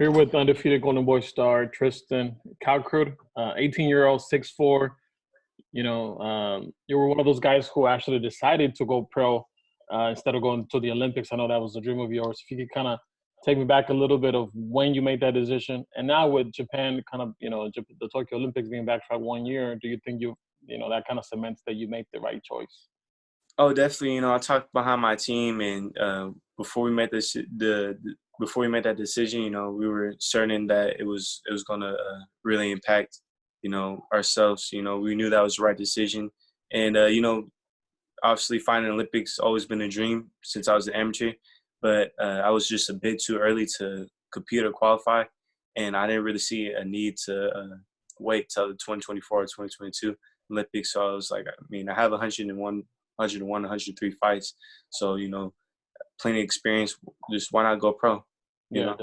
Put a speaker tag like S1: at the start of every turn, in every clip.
S1: Here with undefeated Golden Boy star Tristan Kalkreuth, 18-year-old, 6'4". You were one of those guys who actually decided to go pro instead of going to the Olympics. I know that was a dream of yours. If you could kind of take me back a little bit of when you made that decision, and now with Japan, kind of the Tokyo Olympics being back for 1 year, do you think that kind of cements that you made the right choice?
S2: Oh, definitely. I talked behind my team, and before we made before we made that decision, we were certain that it was gonna really impact, ourselves. We knew that was the right decision, and obviously, finding the Olympics always been a dream since I was an amateur, but I was just a bit too early to compete or qualify, and I didn't really see a need to wait till the 2024 or 2022 Olympics. So I was like, I have 103 fights, so plenty of experience. Just why not go pro? You
S1: Yeah,
S2: know.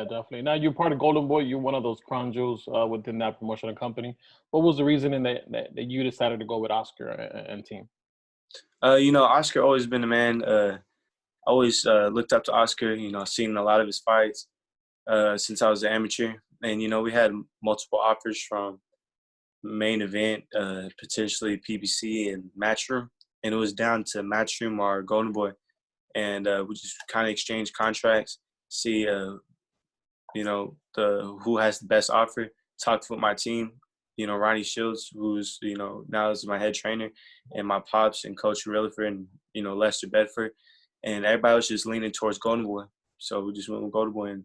S1: definitely. Now you're part of Golden Boy. You're one of those crown jewels within that promotional company. What was the reasoning that you decided to go with Oscar and team?
S2: Oscar always been a man. Always looked up to Oscar. Seen a lot of his fights since I was an amateur, and we had multiple offers from main event, potentially PBC and Matchroom, and it was down to Matchroom or Golden Boy, and we just kind of exchanged contracts, see the who has the best offer. Talked with my team, Ronnie Shields, who's now is my head trainer, and my pops and Coach Rilliford and Lester Bedford, and everybody was just leaning towards Golden Boy, so we just went with Golden Boy, and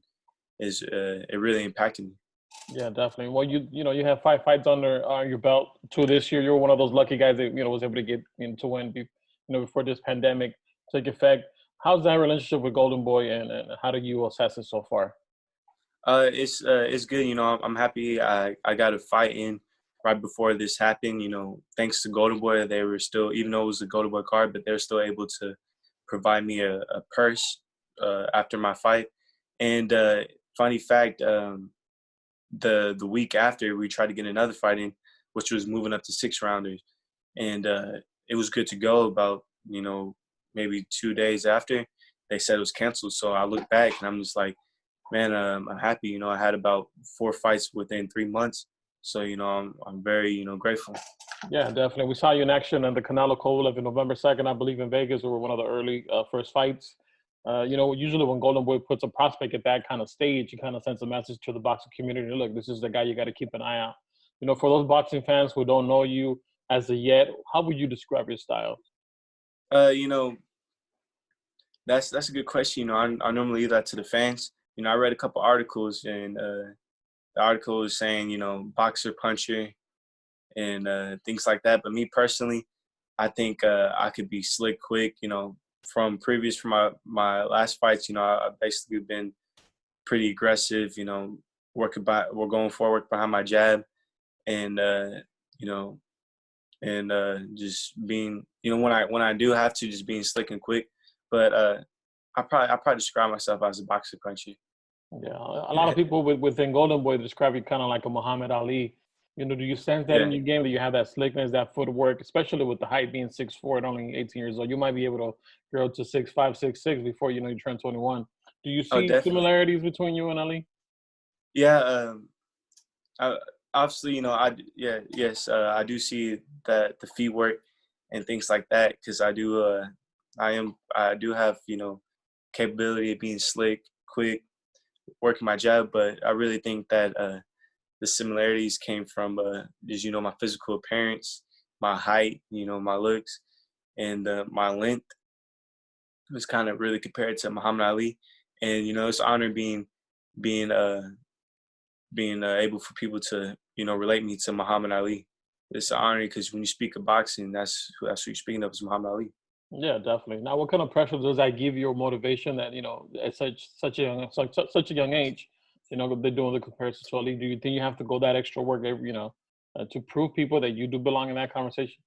S2: it really impacted me.
S1: Yeah, definitely. Well, you have 5 fights under your belt. 2 this year. You were one of those lucky guys that was able to get to win. Before this pandemic took effect. How's that relationship with Golden Boy, and how do you assess it so far?
S2: It's good. I'm happy. I got a fight in right before this happened. Thanks to Golden Boy, they were still, even though it was a Golden Boy card, but they're still able to provide me a purse after my fight. And funny fact, the week after, we tried to get another fight in, which was moving up to 6 rounders, and it was good to go. About maybe 2 days after, they said it was canceled. So I look back and I'm just like, man, I'm happy. I had about 4 fights within 3 months, so I'm very grateful.
S1: Yeah, definitely. We saw you in action at the Canelo Kovalev in November 2nd, I believe, in Vegas. We were one of the early first fights. Usually when Golden Boy puts a prospect at that kind of stage, he kind of sends a message to the boxing community. Look, this is the guy you got to keep an eye out. For those boxing fans who don't know you as of yet, how would you describe your style?
S2: Uh, you know, that's a good question. I normally leave that to the fans. I read a couple articles, and the article was saying, boxer puncher and things like that. But me personally, I think I could be slick, quick. From my last fights, I've basically been pretty aggressive. We're going forward behind my jab, and you know, and just being, when I do have to, just being slick and quick. But I probably describe myself as a boxer puncher.
S1: Yeah, a lot
S2: Yeah,
S1: of people within Golden Boy describe you kind of like a Muhammad Ali. Do you sense that
S2: yeah.
S1: in your game that you have that slickness, that footwork, especially with the height being 6'4" and only 18 years old? You might be able to grow to 6'5", 6'6" before you turn 21. Do you
S2: Oh,
S1: see
S2: definitely.
S1: similarities between you and Ali?
S2: Yeah. I, obviously, yes, I do see that the feet work and things like that, because I do have capability of being slick, quick, working my jab. But I really think that the similarities came from just my physical appearance, my height, my looks, and my length was kind of really compared to Muhammad Ali. And it's an honor being able for people to relate me to Muhammad Ali. It's an honor, because when you speak of boxing, that's who you're speaking of, is Muhammad Ali.
S1: Yeah, definitely. Now, what kind of pressure does that give you, or motivation that at such a young age, they're doing the comparison to Ali? Do you think you have to go that extra work, to prove people that you do belong in that conversation?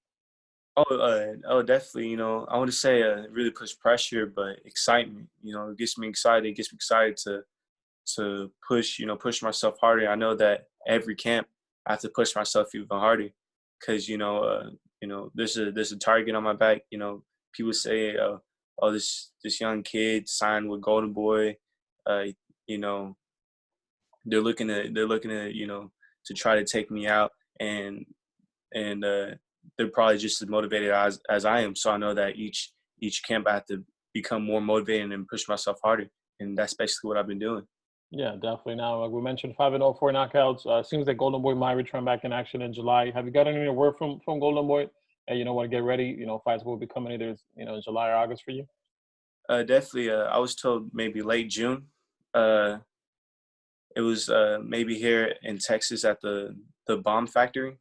S2: Oh, definitely. I want to say really puts pressure, but excitement. It gets me excited. It gets me excited to push myself harder. I know that every camp I have to push myself even harder, because there's a target on my back. People say, oh, this young kid signed with Golden Boy, uh, you know, they're looking to to try to take me out, and they're probably just as motivated as I am. So I know that each camp I have to become more motivated and push myself harder, and that's basically what I've been doing.
S1: Yeah, definitely. Now, like we mentioned, 5-0, 4 knockouts. Seems like Golden Boy might return back in action in July. Have you gotten any word from Golden Boy? Hey, want to get ready? Fights will be coming either in July or August for you.
S2: Definitely. I was told maybe late June. Uh, it was maybe here in Texas at the Bomb Factory.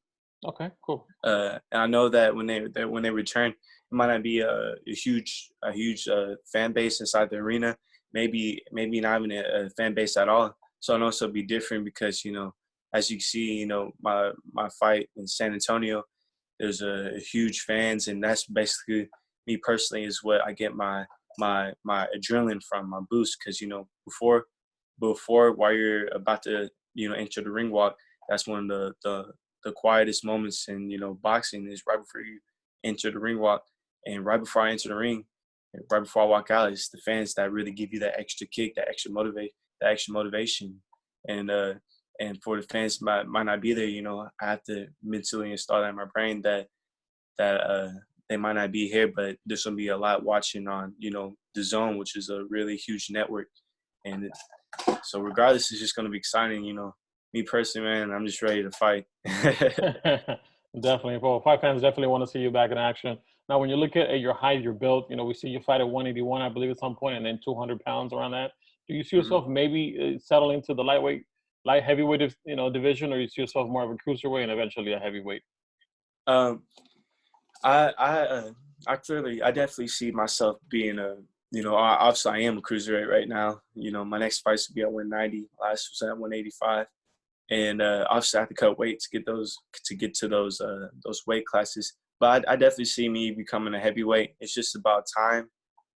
S1: Okay, cool.
S2: And I know that when they return, it might not be a huge fan base inside the arena. Maybe not even a fan base at all. So I know it'll be different because as you see, my fight in San Antonio, there's a huge fans, and that's basically me personally is what I get my adrenaline from, my boost. Because before while you're about to enter the ring walk, that's one of the quietest moments in boxing is right before you enter the ring walk, and right before I enter the ring, and right before I walk out, it's the fans that really give you that extra kick, that extra motivation, and for the fans might not be there, I have to mentally install that in my brain that they might not be here, but there's gonna be a lot watching on the Zone, which is a really huge network, and so regardless, it's just gonna be exciting. Me personally, man, I'm just ready to fight.
S1: Definitely. Well, fight fans definitely want to see you back in action. Now, when you look at your height, your build, we see you fight at 181, I believe, at some point, and then 200 pounds around that. Do you see
S2: Mhm.
S1: yourself maybe settling to the light heavyweight, division, or you see yourself more of a cruiserweight and eventually a heavyweight?
S2: Um, I definitely see myself being obviously I am a cruiserweight right now. My next fight will be at 190. Last was at 185, and obviously I have to cut weight to get to those weight classes. But I definitely see me becoming a heavyweight. It's just about time,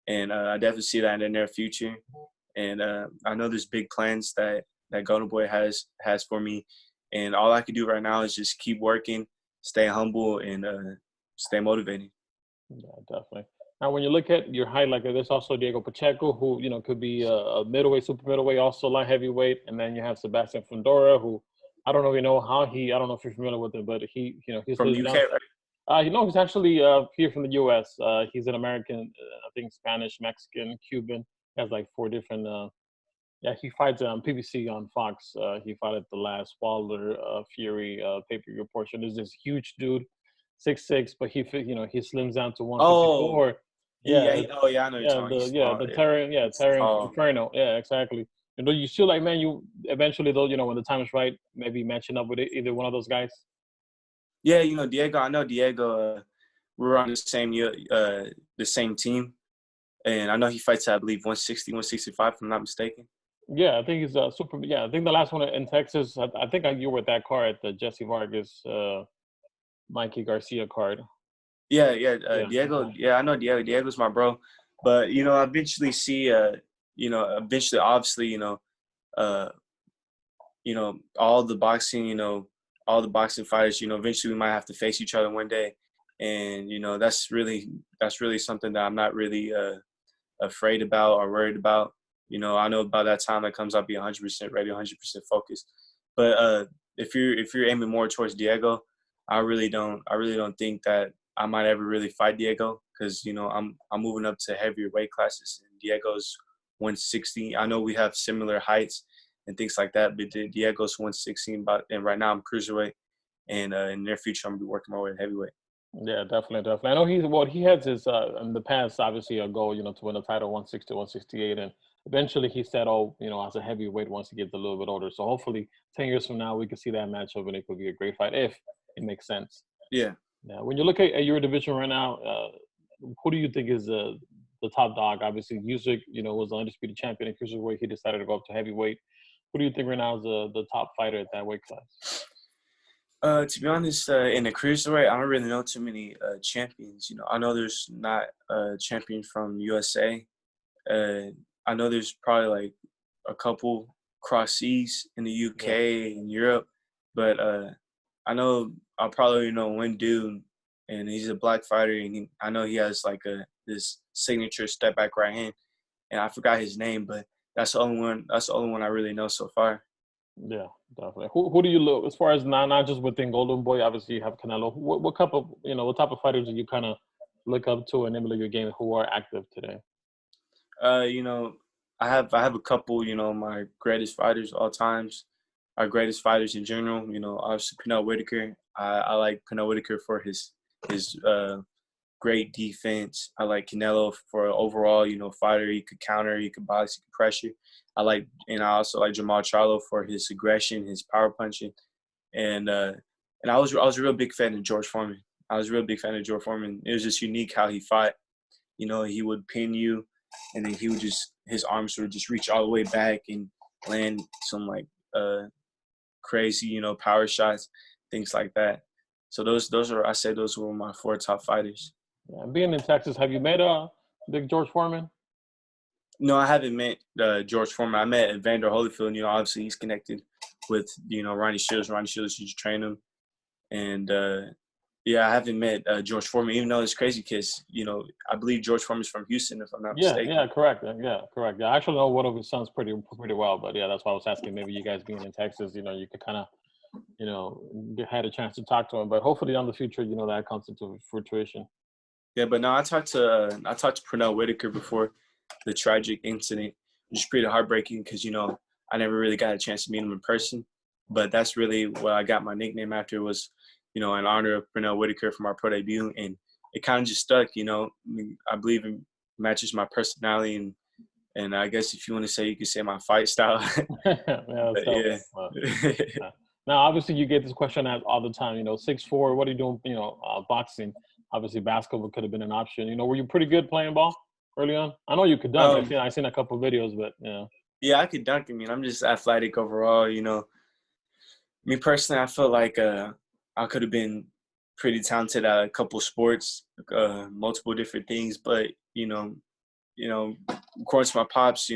S2: and I definitely see that in the near future. And I know there's big plans that Golden Boy has for me, and all I can do right now is just keep working, stay humble, and stay motivated.
S1: Yeah, definitely. Now, when you look at your height, like there's also Diego Pacheco, who could be a middleweight, super middleweight, also light heavyweight, and then you have Sebastian Fundora, who I don't know if you know how I don't know if you're familiar with him, but he's
S2: From the
S1: lives down.
S2: UK, right?
S1: He's actually here from the U.S. He's an American, I think Spanish, Mexican, Cuban. He has like four different. Yeah, he fights on PBC on Fox. He fought at the last Wilder Fury pay-per-view portion. There's this huge dude, 6'6", but he slims down to
S2: Oh,
S1: 154. Yeah,
S2: oh yeah, I know you're
S1: yeah,
S2: talking. He's small.
S1: the Terran
S2: Oh,
S1: Inferno. Yeah, exactly. You feel like, man, you eventually though, when the time is right, maybe matching up with either one of those guys.
S2: yeah, Diego. I know Diego. We were on the same team, and I know he fights at, I believe, 160, 165, if I'm not mistaken.
S1: Yeah, I think he's super. Yeah, I think the last one in Texas. I think you were at that card at the Jesse Vargas, Mikey Garcia card.
S2: Yeah, yeah,
S1: Yeah.
S2: Diego. Yeah, I know Diego. Diego's my bro. But eventually, obviously, uh, all the boxing, all the boxing fighters, eventually we might have to face each other one day, and that's really something that I'm not really afraid about or worried about. I know about that time that comes, I'll be 100% ready, 100% focused. But if you're aiming more towards Diego, I really don't think that I might ever really fight Diego because I'm moving up to heavier weight classes, and Diego's 160. I know we have similar heights and things like that, but Diego's 116, and right now I'm cruiserweight, and in the near future I'm gonna be working my way to heavyweight.
S1: Yeah, definitely. I know he has his in the past obviously a goal, to win the title 160, 168, and eventually he said, oh, as a heavyweight once he gets a little bit older. So hopefully 10 years from now we can see that matchup and it could be a great fight if it makes sense.
S2: Yeah.
S1: Yeah. When you look at your division right now, who do you think is the top dog? Obviously, Usyk, was the undisputed champion in cruiserweight. He decided to go up to heavyweight. Who do you think right now is the top fighter at that weight class?
S2: To be honest, in the cruiserweight, I don't really know too many champions. I know there's not a champion from USA. Uh, I know there's probably like a couple cross seas in the
S1: Yeah.
S2: UK and Europe, but I know I'll probably know one dude, and he's a black fighter, and I know he has like this signature step back right hand, and I forgot his name, but that's the only one. That's the only one I really know so far.
S1: Yeah, definitely. Who do you look as far as not just within Golden Boy? Obviously, you have Canelo. What type of what type of fighters do you kind of look up to and emulate your game who are active today?
S2: You know, I have a couple. You know, my greatest fighters all times, our greatest fighters in general. You know, obviously Pernell Whitaker. I like Pernell Whitaker for his great defense. I like Canelo for overall, fighter. He could counter, he could box, he could pressure. And I also like Jamal Charlo for his aggression, his power punching, and I was a real big fan of George Foreman. I was a real big fan of George Foreman. It was just unique how he fought. You know, he would pin you, and then he would his arms would just reach all the way back and land some crazy, power shots, things like that. So those were my four top fighters.
S1: Yeah, being in Texas, have you met Big George Foreman?
S2: No, I haven't met George Foreman. I met Evander Holyfield. You know, obviously he's connected with Ronnie Shields. Ronnie Shields used to train him, and yeah, I haven't met George Foreman. Even though it's crazy because I believe George Foreman's from Houston, if I'm not
S1: Yeah,
S2: mistaken.
S1: yeah, correct. Yeah, correct. Yeah, I actually know one of his sons pretty well, but yeah, that's why I was asking. Maybe you guys being in Texas, you could kind of had a chance to talk to him. But hopefully, in the future, that comes into fruition.
S2: Yeah, but no, I talked to Pernell Whitaker before the tragic incident, which is pretty heartbreaking because I never really got a chance to meet him in person. But that's really what I got my nickname after was, in honor of Pernell Whitaker for my pro debut, and it kind of just stuck. I believe it matches my personality, and I guess if you want to say, you could say my fight style.
S1: Yeah, that's
S2: But yeah.
S1: yeah. Now, obviously, you get this question asked all the time. 6'4", what are you doing? Boxing. Obviously, basketball could have been an option. Were you pretty good playing ball early on? I know you could dunk. I seen a couple of videos, but yeah.
S2: Yeah, I could dunk. I mean, I'm just athletic overall. Me personally, I felt like I could have been pretty talented at a couple sports, multiple different things. But according to my pops,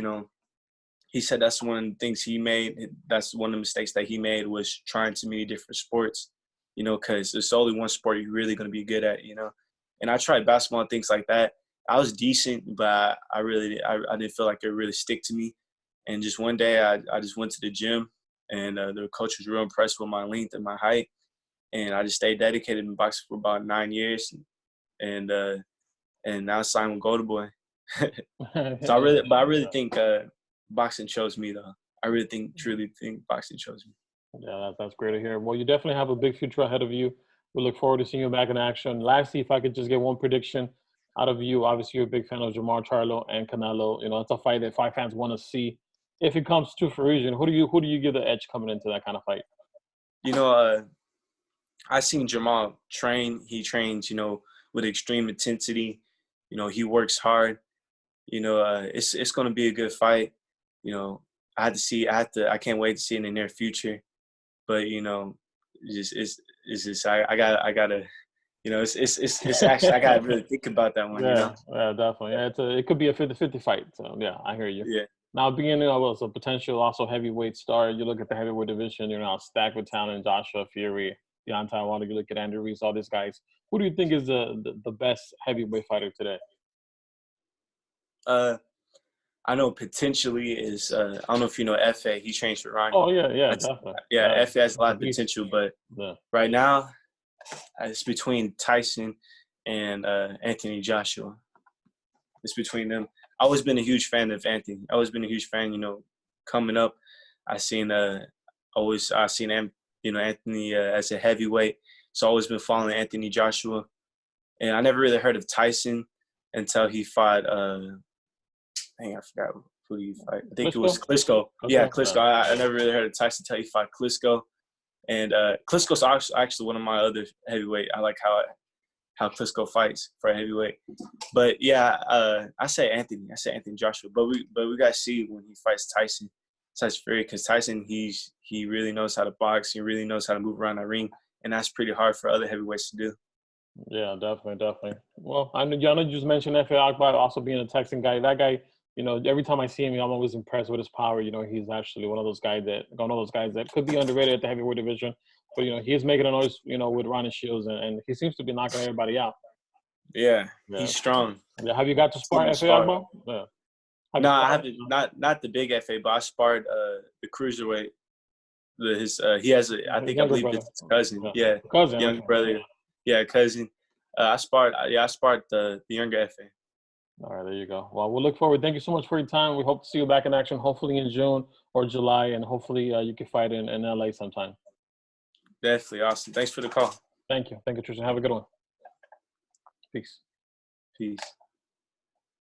S2: he said that's one of the things he made. That's one of the mistakes that he made was trying too many different sports. Because there's only one sport you're really going to be good at. And I tried basketball and things like that. I was decent, but I didn't feel like it really stick to me. And just one day, I just went to the gym, and the coach was real impressed with my length and my height, and I just stayed dedicated in boxing for about 9 years, and now I signed with Golden Boy. So I really think boxing chose me though. I really truly think boxing chose me.
S1: Yeah, that's great to hear. Well, you definitely have a big future ahead of you. We look forward to seeing you back in action. Lastly, if I could just get one prediction out of you, obviously you're a big fan of Jamar Charlo and Canelo. It's a fight that fight fans want to see. If it comes to fruition, who do you give the edge coming into that kind of fight?
S2: I seen Jamal train. He trains, with extreme intensity. He works hard. It's going to be a good fight. I can't wait to see it in the near future. But it's just I gotta it's actually I gotta really think about that one.
S1: Yeah, yeah, definitely. Yeah, it could be a 50-50 fight. So yeah, I hear you.
S2: Yeah.
S1: Now, being a potential also heavyweight star, you look at the heavyweight division. You're now stacked with talent: Joshua, Fury, Deontay Wilder. You look at Andrew Reese, all these guys. Who do you think is the best heavyweight fighter today?
S2: I know potentially is I don't know if you know FA. He trains for Ronnie.
S1: Oh yeah, definitely.
S2: Yeah, FA has a lot of potential, but right now it's between Tyson and Anthony Joshua. It's between them. I always been a huge fan of Anthony. I always been a huge fan. Coming up, I seen Anthony as a heavyweight. So I always been following Anthony Joshua, and I never really heard of Tyson until he fought. I forgot who he fight. I think it was Klitschko. Yeah, Klitschko. I never really heard of Tyson until he fought Klitschko, and Klitschko's actually one of my other heavyweight. I like how Klitschko fights for a heavyweight. But yeah, I say Anthony Joshua. But we got to see when he fights Tyson Fury, because Tyson he really knows how to box. He really knows how to move around the ring, and that's pretty hard for other heavyweights to do.
S1: Yeah, definitely. Well, I know you just mentioned F.A. Akbar also being a Texan guy. That guy, every time I see him, I'm always impressed with his power. He's actually one of those guys that could be underrated at the heavyweight division. But he's making a noise, with Ronnie Shields, and he seems to be knocking everybody out.
S2: Yeah, he's strong.
S1: Yeah, have you got to spar F.A. Akbar? Yeah.
S2: No, I haven't. Not the big FA, but I sparred the cruiserweight. he has I think I
S1: Younger
S2: believe
S1: brother.
S2: it's his cousin.
S1: Yeah.
S2: Yeah,
S1: Cousin.
S2: younger
S1: Okay.
S2: brother. Yeah, cousin. I sparred the younger FA.
S1: All right, there you go. Well, we'll look forward. Thank you so much for your time. We hope to see you back in action, hopefully in June or July, and hopefully you can fight in LA sometime.
S2: Definitely awesome. Thanks for the call.
S1: Thank you. Thank you, Tristan. Have a good one. Peace.
S2: Peace.